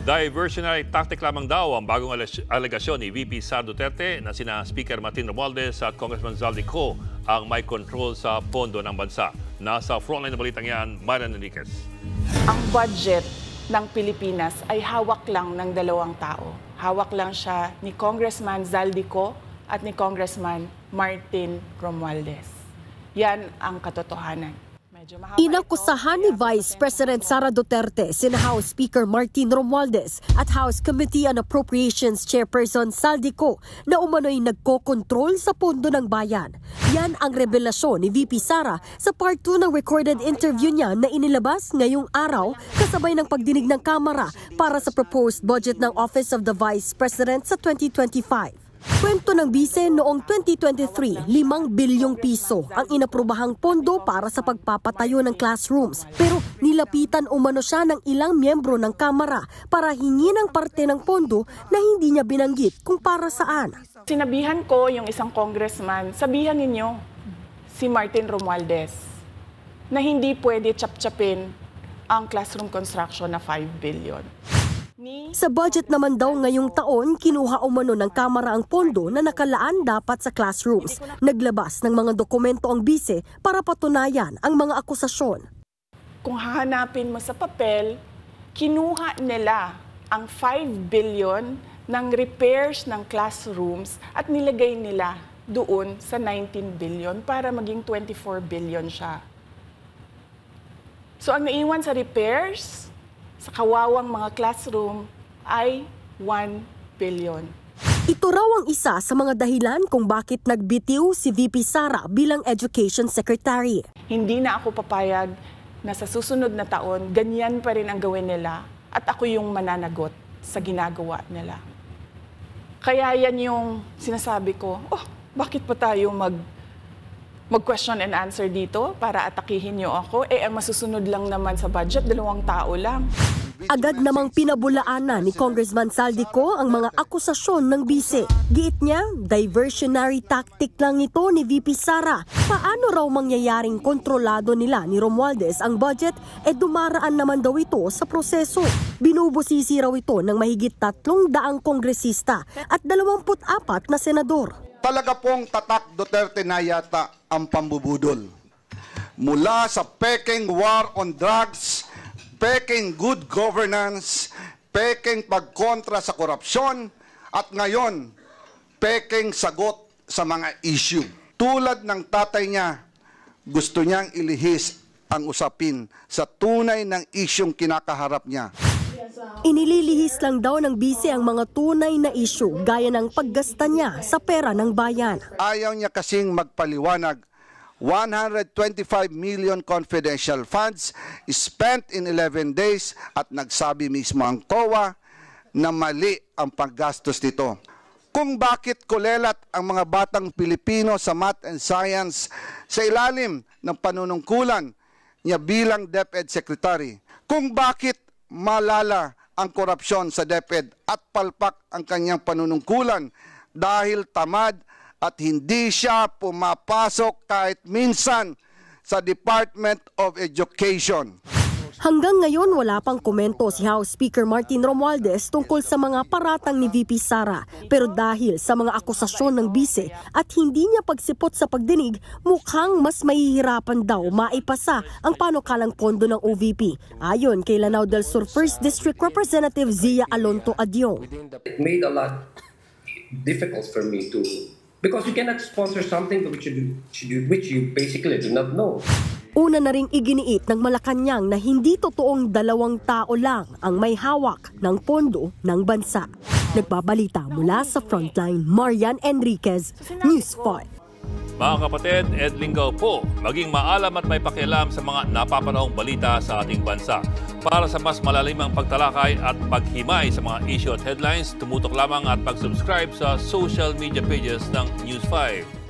Diversionary tactic lamang daw ang bagong alegasyon ni VP Sara Duterte na sina Speaker Martin Romualdez at Congressman Zaldico ang may control sa pondo ng bansa. Nasa frontline na balitang yan, Marian Enriquez. Ang budget ng Pilipinas ay hawak lang ng dalawang tao. Hawak lang siya ni Congressman Zaldico at ni Congressman Martin Romualdez. Yan ang katotohanan. Inakusahan ni Vice President Sara Duterte sina House Speaker Martin Romualdez at House Committee on Appropriations Chairperson Zaldico na umano'y nagkokontrol sa pondo ng bayan. Yan ang revelasyon ni VP Sara sa part 2 ng recorded interview niya na inilabas ngayong araw kasabay ng pagdinig ng Kamara para sa proposed budget ng Office of the Vice President sa 2025. Kwento ng bise noong 2023, 5 bilyong piso ang inaprobahang pondo para sa pagpapatayo ng classrooms. Pero nilapitan umano siya ng ilang miyembro ng Kamara para hingin ang parte ng pondo na hindi niya binanggit kung para saan. Sinabihan ko yung isang congressman, sabihan ninyo si Martin Romualdez na hindi pwede chap-chapin ang classroom construction na 5 billion. Sa budget naman daw ngayong taon, kinuha umano ng Kamara ang pondo na nakalaan dapat sa classrooms. Naglabas ng mga dokumento ang bise para patunayan ang mga akusasyon. Kung hahanapin mo sa papel, kinuha nila ang 5 billion ng repairs ng classrooms at nilagay nila doon sa 19 billion para maging 24 billion siya. So ang naiwan sa repairs, sa kawawang mga classroom ay 1 billion. Ito raw ang isa sa mga dahilan kung bakit nagbitiw si VP Sara bilang Education Secretary. Hindi na ako papayag na sa susunod na taon, ganyan pa rin ang gawin nila at ako yung mananagot sa ginagawa nila. Kaya yan yung sinasabi ko, bakit pa tayo mag-question and answer dito para atakihin niyo ako? Ang masusunod lang naman sa budget, 2 tao lang. Agad namang pinabulaan na ni Congressman Zaldico ang mga akusasyon ng bise. Giit niya, diversionary tactic lang ito ni VP Sara. Paano raw mangyayaring kontrolado nila ni Romualdez ang budget dumaraan naman daw ito sa proseso. Binubusisi raw ito ng mahigit 300 kongresista at 24 na senador. Talaga pong tatak Duterte na yata ang pambubudol. Mula sa peking war on drugs, peking good governance, peking pagkontra sa korupsyon, at ngayon, peking sagot sa mga issue. Tulad ng tatay niya, gusto niyang ilihis ang usapin sa tunay ng isyung kinakaharap niya. Inililihis lang daw ng bise ang mga tunay na issue gaya ng paggasta niya sa pera ng bayan. Ayaw niya kasing magpaliwanag. 125 million confidential funds spent in 11 days at nagsabi mismo ang COA na mali ang paggastos nito. Kung bakit kulelat ang mga batang Pilipino sa math and science sa ilalim ng panunungkulan niya bilang DepEd Secretary. Kung bakit malala ang korupsyon sa DepEd at palpak ang kanyang panunungkulan dahil tamad at hindi siya pumapasok kahit minsan sa Department of Education. Hanggang ngayon wala pang komento si House Speaker Martin Romualdez tungkol sa mga paratang ni VP Sara. Pero dahil sa mga akusasyon ng bise at hindi niya pagsipot sa pagdinig, mukhang mas mahihirapan daw maipasa ang panukalang pondo ng OVP. Ayon kay Lanao del Sur 1st District Representative Zia Alonto Adyong. It made a lot difficult for me to, because you cannot sponsor something which you basically do not know. Una na ring iginiit ng Malacanang na hindi totoong 2 tao lang ang may hawak ng pondo ng bansa. Nagbabalita mula sa Frontline, Marian Enriquez, News 5. Mga kapatid, Ed Lingaw po, maging maalam at may pakialam sa mga napapanahong balita sa ating bansa. Para sa mas malalimang pagtalakay at paghimay sa mga issue at headlines, tumutok lamang at pag-subscribe sa social media pages ng News 5.